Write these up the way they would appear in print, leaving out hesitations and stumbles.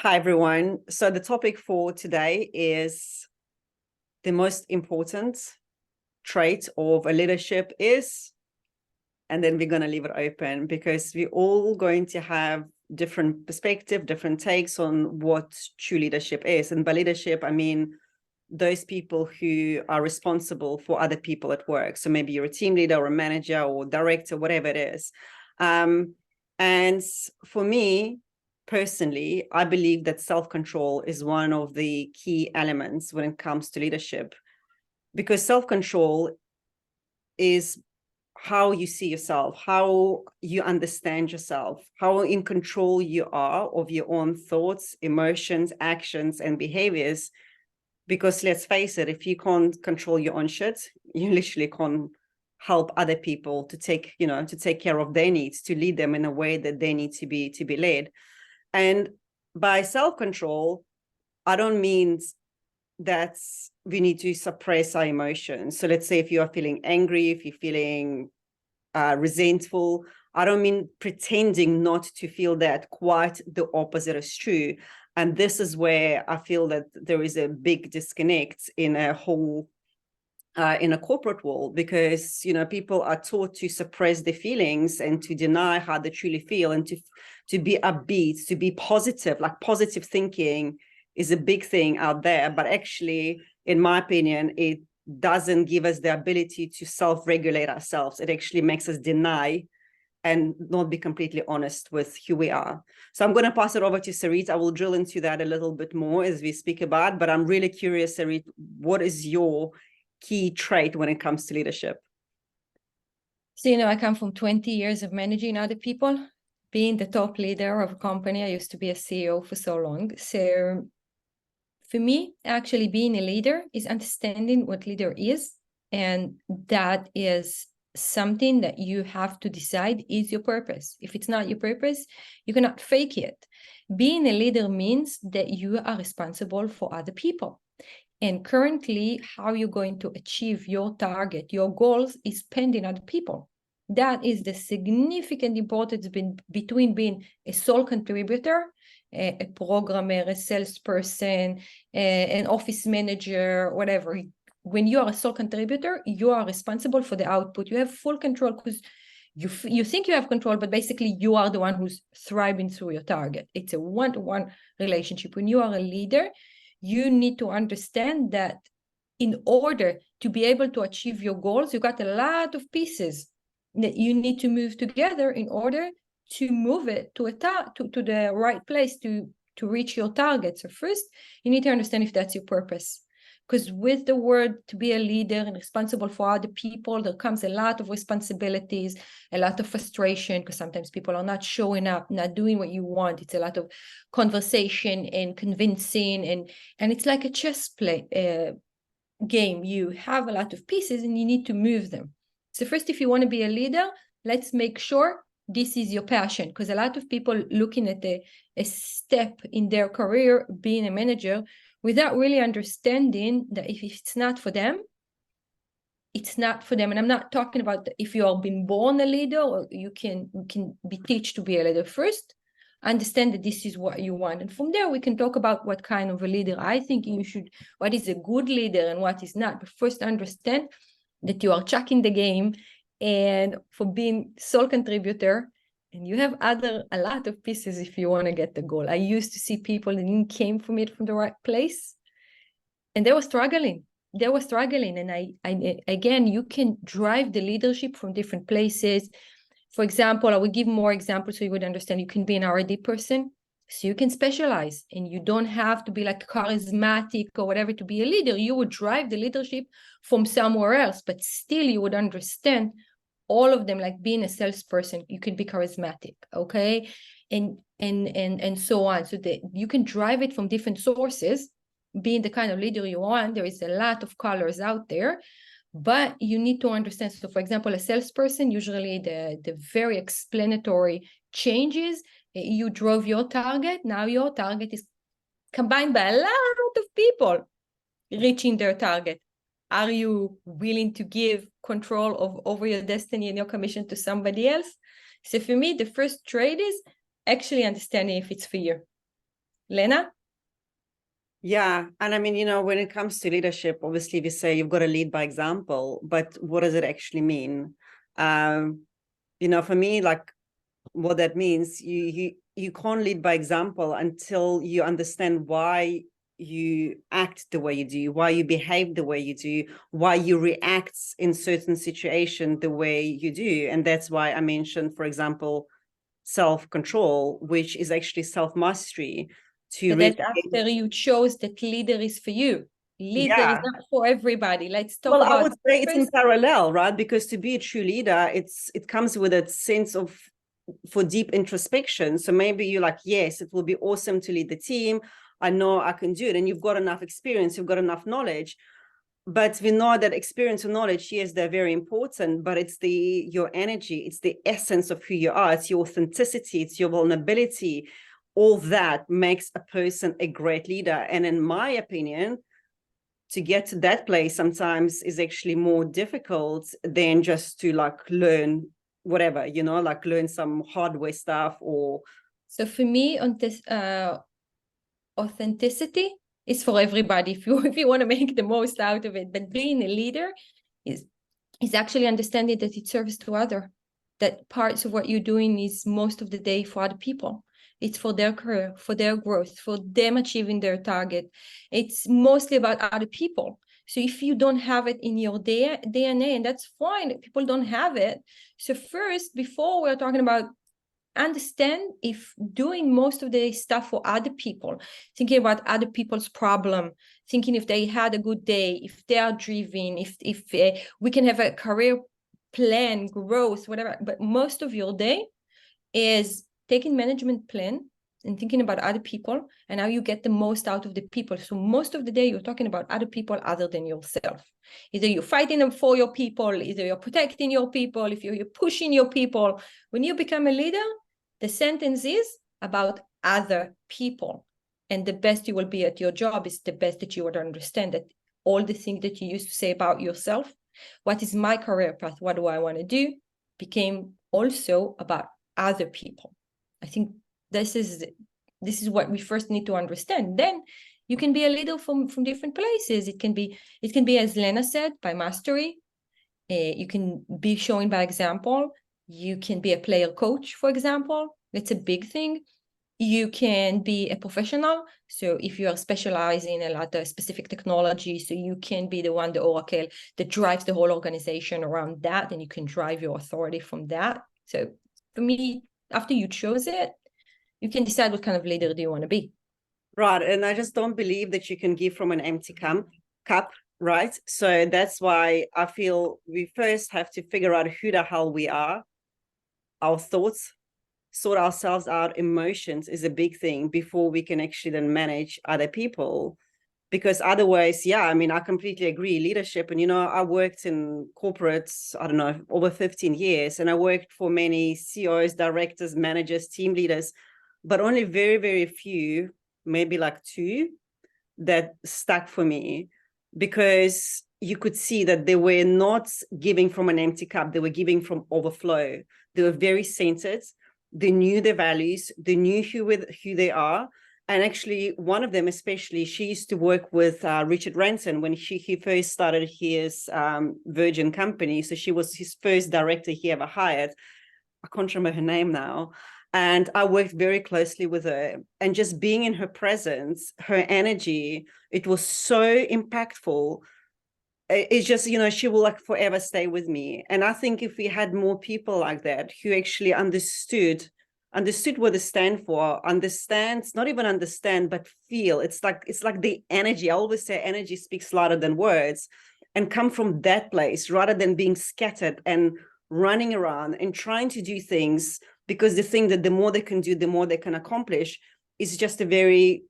Hi, everyone. So the topic for today is the most important trait of a leadership is, and then we're going to leave it open because we're all going to have different perspective, different takes on what true leadership is. And by leadership, I mean those people who are responsible for other people at work. So maybe you're a team leader or a manager or director, whatever it is. And for me, personally, I believe that self-control is one of the key elements when it comes to leadership, because self-control is how you see yourself, how you understand yourself, how in control you are of your own thoughts, emotions, actions, and behaviors. Because let's face it, if you can't control your own shit, you literally can't help other people to take care of their needs, to lead them in a way that they need to be led. And by self-control, I don't mean that we need to suppress our emotions. So let's say if you are feeling angry, if you're feeling resentful, I don't mean pretending not to feel that. Quite the opposite is true. And this is where I feel that there is a big disconnect in a whole in a corporate world, because people are taught to suppress their feelings and to deny how they truly feel, and to be upbeat, to be positive. Like, positive thinking is a big thing out there, but actually, in my opinion, it doesn't give us the ability to self-regulate ourselves. It actually makes us deny and not be completely honest with who we are. So I'm going to pass it over to Sarit. I will drill into that a little bit more as we speak about, but I'm really curious, Sarit, what is your key trait when it comes to leadership? So, I come from 20 years of managing other people, being the top leader of a company. I used to be a CEO for so long. So for me, actually being a leader is understanding what leader is. And that is something that you have to decide is your purpose. If it's not your purpose, you cannot fake it. Being a leader means that you are responsible for other people. And currently, how you're going to achieve your target, your goals, is pending on the people. That is the significant importance between being a sole contributor, a programmer, a salesperson, an office manager, whatever. When you are a sole contributor, you are responsible for the output. You have full control because you think you have control, but basically you are the one who's thriving through your target. It's a one-to-one relationship. When you are a leader, you need to understand that in order to be able to achieve your goals, you got a lot of pieces that you need to move together in order to move it to the right place to reach your target. So first, you need to understand if that's your purpose. Because with the word to be a leader and responsible for other people, there comes a lot of responsibilities, a lot of frustration, because sometimes people are not showing up, not doing what you want. It's a lot of conversation and convincing, and it's like a chess game. You have a lot of pieces and you need to move them. So first, if you want to be a leader, let's make sure this is your passion, because a lot of people looking at a step in their career, being a manager, without really understanding that if it's not for them, it's not for them. And I'm not talking about if you are being born a leader or you can be taught to be a leader. First, understand that this is what you want. And from there, we can talk about what kind of a leader I think you should, what is a good leader and what is not. But first, understand that you are checking the game, and for being sole contributor, and you have a lot of pieces if you want to get the goal. I used to see people that didn't came from it from the right place, and they were struggling. And I again, you can drive the leadership from different places. For example, I will give more examples so you would understand. You can be an R&D person, so you can specialize, and you don't have to be like charismatic or whatever to be a leader. You would drive the leadership from somewhere else, but still you would understand all of them. Like being a salesperson, you can be charismatic, okay? And so on. So that you can drive it from different sources, being the kind of leader you want. There is a lot of colors out there, but you need to understand. So for example, a salesperson, usually the very explanatory changes. You drove your target. Now your target is combined by a lot of people reaching their target. Are you willing to give control over your destiny and your commission to somebody else? So for me, the first trait is actually understanding if it's for you. Lena? Yeah. And I mean, when it comes to leadership, obviously we say you've got to lead by example, but what does it actually mean? For me, like what that means, you can't lead by example until you understand why you act the way you do, why you behave the way you do, why you react in certain situations the way you do. And that's why I mentioned, for example, self-control, which is actually self-mastery. So that's after you chose that leader is for you. Leader is not for everybody. Let's talk about. I would say it's in parallel, right? Because to be a true leader, it comes with a sense of for deep introspection. So maybe you're like, yes, it will be awesome to lead the team. I know I can do it, and you've got enough experience, you've got enough knowledge. But we know that experience and knowledge, yes, they're very important, but it's your energy, it's the essence of who you are, it's your authenticity, it's your vulnerability. All that makes a person a great leader. And in my opinion, to get to that place sometimes is actually more difficult than just to like learn whatever, like learn some hardware stuff or. So for me, on this authenticity is for everybody if you want to make the most out of it. But being a leader is actually understanding that it serves to other, that parts of what you're doing is most of the day for other people. It's for their career, for their growth, for them achieving their target. It's mostly about other people. So if you don't have it in your DNA, and that's fine, people don't have it. So first, before we're talking about understand if doing most of the stuff for other people, thinking about other people's problem, thinking if they had a good day, if they are driven, if we can have a career plan, growth, whatever. But most of your day is taking management plan and thinking about other people and how you get the most out of the people. So most of the day you're talking about other people other than yourself. Either you're fighting them for your people, either you're protecting your people, if you're pushing your people. When you become a leader, the sentence is about other people. And the best you will be at your job is the best that you would understand that all the things that you used to say about yourself, what is my career path, what do I want to do, became also about other people. I think this is what we first need to understand. Then you can be a leader from different places. It can be, as Lena said, by mastery. You can be showing by example. You can be a player coach, for example. That's a big thing. You can be a professional. So if you are specializing in a lot of specific technology, so you can be the one, the oracle that drives the whole organization around that, and you can drive your authority from that. So for me, after you chose it, you can decide what kind of leader do you want to be. Right. And I just don't believe that you can give from an empty cup, right? So that's why I feel we first have to figure out who the hell we are, our thoughts, sort ourselves out. Emotions is a big thing before we can actually then manage other people. Because otherwise, yeah, I mean, I completely agree. Leadership, and I worked in corporates, I don't know, over 15 years, and I worked for many CEOs, directors, managers, team leaders, but only very, very few, maybe like two, that stuck for me, because you could see that they were not giving from an empty cup, they were giving from overflow. They were very centered. They knew their values, they knew who they are. And actually, one of them especially, she used to work with Richard Branson when he first started his Virgin company. So she was his first director he ever hired. I can't remember her name now. And I worked very closely with her. And just being in her presence, her energy, it was so impactful. It's just, she will like forever stay with me. And I think if we had more people like that who actually understood what they stand for, understands, not even understand, but feel. It's like the energy. I always say energy speaks louder than words, and come from that place rather than being scattered and running around and trying to do things because they think that the more they can do, the more they can accomplish. Is just a very,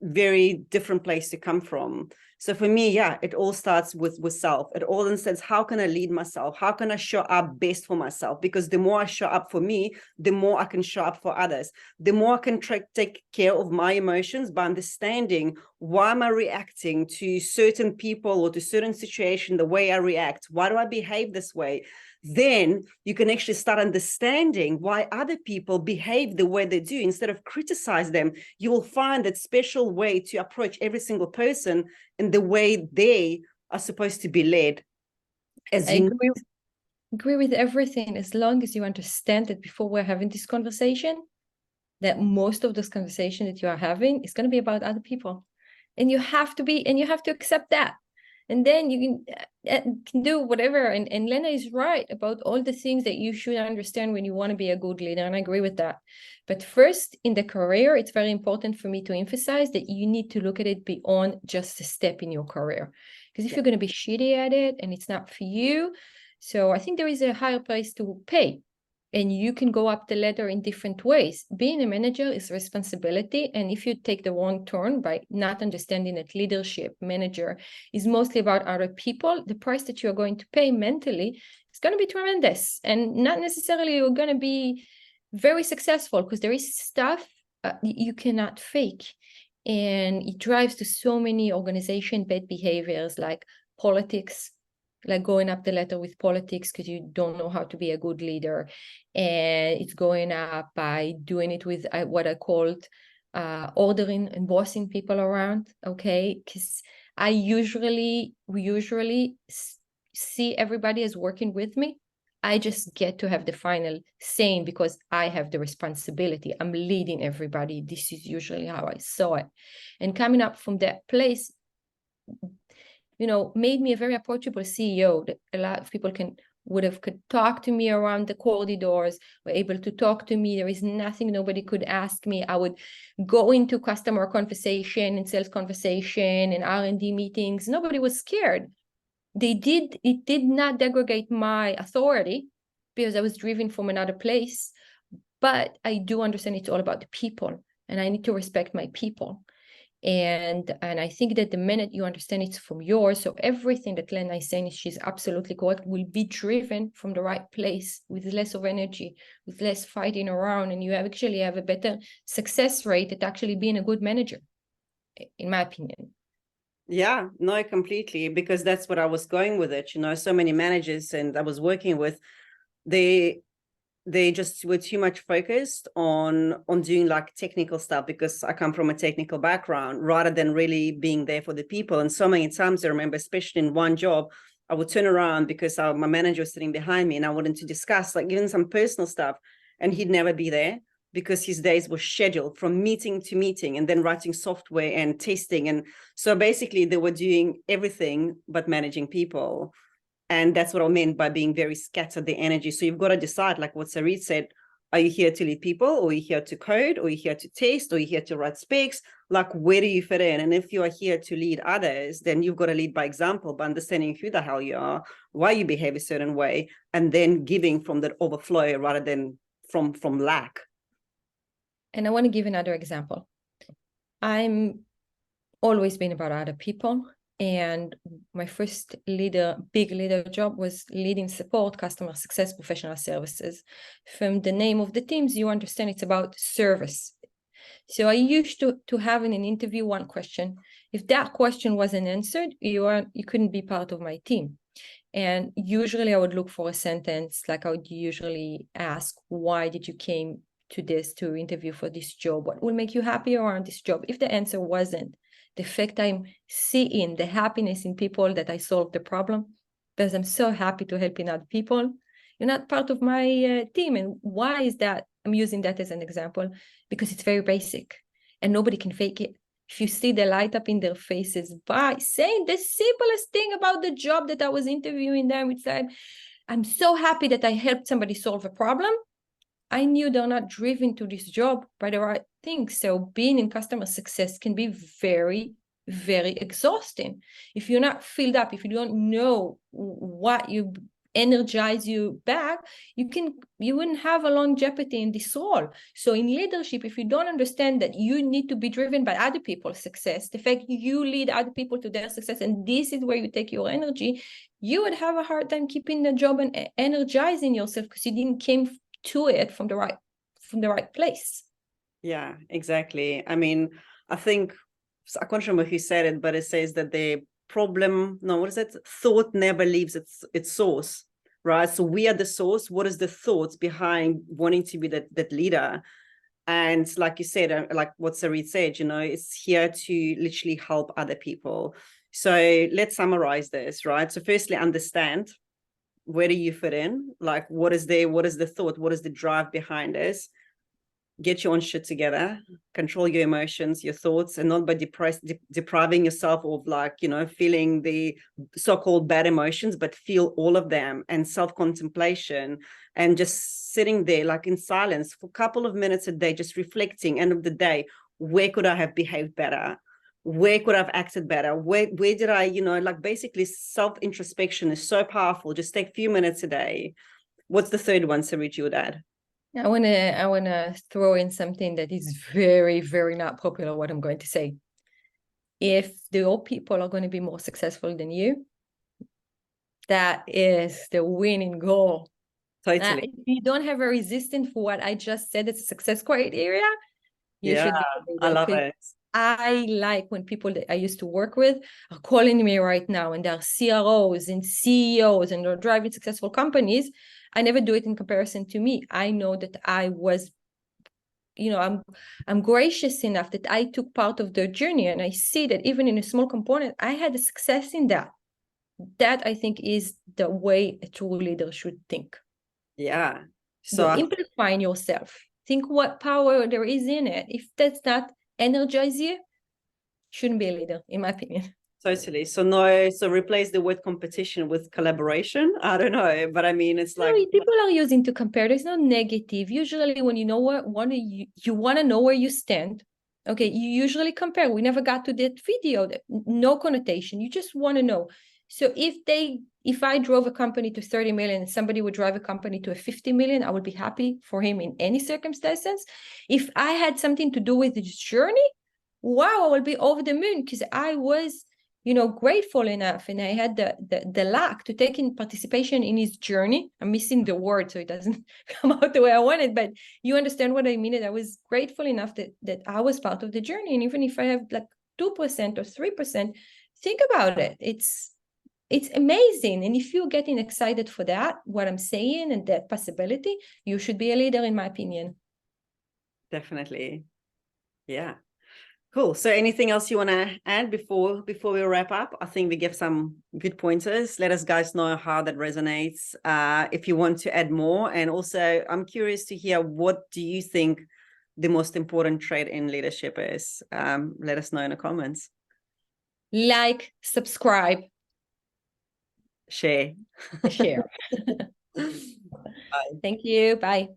very different place to come from. So for me, yeah, it all starts with self. It all instead, how can I lead myself? How can I show up best for myself? Because the more I show up for me, the more I can show up for others. The more I can take care of my emotions by understanding why am I reacting to certain people or to certain situation the way I react. Why do I behave this way? then you can actually start understanding why other people behave the way they do. Instead of criticize them, you will find that special way to approach every single person in the way they are supposed to be led. As I agree with everything, as long as you understand that before we're having this conversation, that most of this conversation that you are having is going to be about other people. And you have to accept that. And then you can do whatever. And Lena is right about all the things that you should understand when you want to be a good leader. And I agree with that. But first, in the career, it's very important for me to emphasize that you need to look at it beyond just a step in your career. Because if you're going to be shitty at it and it's not for you, so I think there is a higher price to pay. And you can go up the ladder in different ways. Being a manager is responsibility. And if you take the wrong turn by not understanding that leadership, manager is mostly about other people, the price that you're going to pay mentally is going to be tremendous. And not necessarily you're going to be very successful, because there is stuff you cannot fake. And it drives to so many organization bad behaviors like politics, like going up the ladder with politics because you don't know how to be a good leader. And it's going up by doing it with what I called ordering and bossing people around, okay? Because we usually see everybody as working with me. I just get to have the final saying because I have the responsibility. I'm leading everybody. This is usually how I saw it. And coming up from that place, made me a very approachable CEO that a lot of people could talk to me around the corridors, were able to talk to me. There is nothing nobody could ask me. I would go into customer conversation and sales conversation and R&D meetings. Nobody was scared. It did not degrade my authority because I was driven from another place, but I do understand it's all about the people and I need to respect my people. And I think that the minute you understand it's from yours, so everything that Lena is saying, she's absolutely correct, will be driven from the right place with less of energy, with less fighting around, and you actually have a better success rate at actually being a good manager, in my opinion. Yeah, no, completely, because that's what I was going with it. So many managers and I was working with, they just were too much focused on doing like technical stuff, because I come from a technical background, rather than really being there for the people. And so many times I remember, especially in one job, I would turn around because my manager was sitting behind me and I wanted to discuss like even some personal stuff, and he'd never be there because his days were scheduled from meeting to meeting and then writing software and testing. And so basically they were doing everything but managing people. And that's what I meant by being very scattered, the energy. So you've got to decide, like what Sarit said, are you here to lead people, or are you here to code, or are you here to test, or are you here to write specs? Like, where do you fit in? And if you are here to lead others, then you've got to lead by example, by understanding who the hell you are, why you behave a certain way, and then giving from that overflow rather than from lack. And I want to give another example. I'm always been about other people. And my first big leader job was leading support, customer success, professional services. From the name of the teams, you understand it's about service. So I used to have in an interview one question. If that question wasn't answered, you couldn't be part of my team. And usually I would look for a sentence, like I would usually ask, why did you came to interview for this job? What will make you happy around this job? If the answer wasn't, the fact I'm seeing the happiness in people that I solved the problem, because I'm so happy to helping other people, you're not part of my team. And why is that? I'm using that as an example because it's very basic and nobody can fake it. If you see the light up in their faces by saying the simplest thing about the job that I was interviewing them, it's like, I'm so happy that I helped somebody solve a problem. I knew they're not driven to this job by the right things. So being in customer success can be very, very exhausting. If you're not filled up, if you don't know what you energize you back, you wouldn't have a longevity in this role. So in leadership, if you don't understand that you need to be driven by other people's success, the fact you lead other people to their success, and this is where you take your energy, you would have a hard time keeping the job and energizing yourself because you didn't came to it from the right place. Yeah, exactly. I mean, I think, I can't remember who said it, but it says that thought never leaves its source. right? So we are the source. What is the thoughts behind wanting to be that leader? And like you said, like what Sarit said, you know, it's here to literally help other people. So let's summarize this, right? So firstly, understand, where do you fit in? Like, what is the thought? What is the drive behind this? Get your own shit together, control your emotions, your thoughts, and not by depriving yourself of, like, you know, feeling the so-called bad emotions, but feel all of them, and self-contemplation, and just sitting there like in silence for a couple of minutes a day, just reflecting. End of the day, where could I have behaved better? Where could I have acted better? Where did I, you know, like, basically self-introspection is so powerful. Just take a few minutes a day. What's the third one, Sarit, you would add? I wanna throw in something that is very, very not popular, what I'm going to say. If the old people are going to be more successful than you, that is the winning goal. Totally. If you don't have a resistance for what I just said, it's a success criteria, you should be a I leader. love it. I like when people that I used to work with are calling me right now, and they're CROs and CEOs and they're driving successful companies. I never do it in comparison to me. I know that I was, you know, I'm gracious enough that I took part of their journey, and I see that even in a small component, I had a success in that. That, I think, is the way a true leader should think. Yeah. So amplifying yourself. Think what power there is in it. If that's not energize you, shouldn't be a leader, in my opinion. Totally. So replace the word competition with collaboration. I don't know, but I mean, it's like, people are using to compare. There's no negative. Usually when you know you want to know where you stand. Okay, you usually compare. We never got to that video, no connotation. You just want to know. So if I drove a company to 30 million and somebody would drive a company to a 50 million, I would be happy for him in any circumstances. If I had something to do with his journey, wow, I will be over the moon, because I was, grateful enough, and I had the luck to take in participation in his journey. I'm missing the word, so it doesn't come out the way I wanted, but you understand what I mean. That I was grateful enough that I was part of the journey. And even if I have like 2% or 3%, think about it. It's amazing. And if you're getting excited for that, what I'm saying, and that possibility, you should be a leader, in my opinion. Definitely. Yeah. Cool. So anything else you want to add before we wrap up? I think we give some good pointers. Let us guys know how that resonates. If you want to add more. And also, I'm curious to hear, what do you think the most important trait in leadership is? Let us know in the comments. Like, subscribe, share. share. Bye. Thank you. Bye.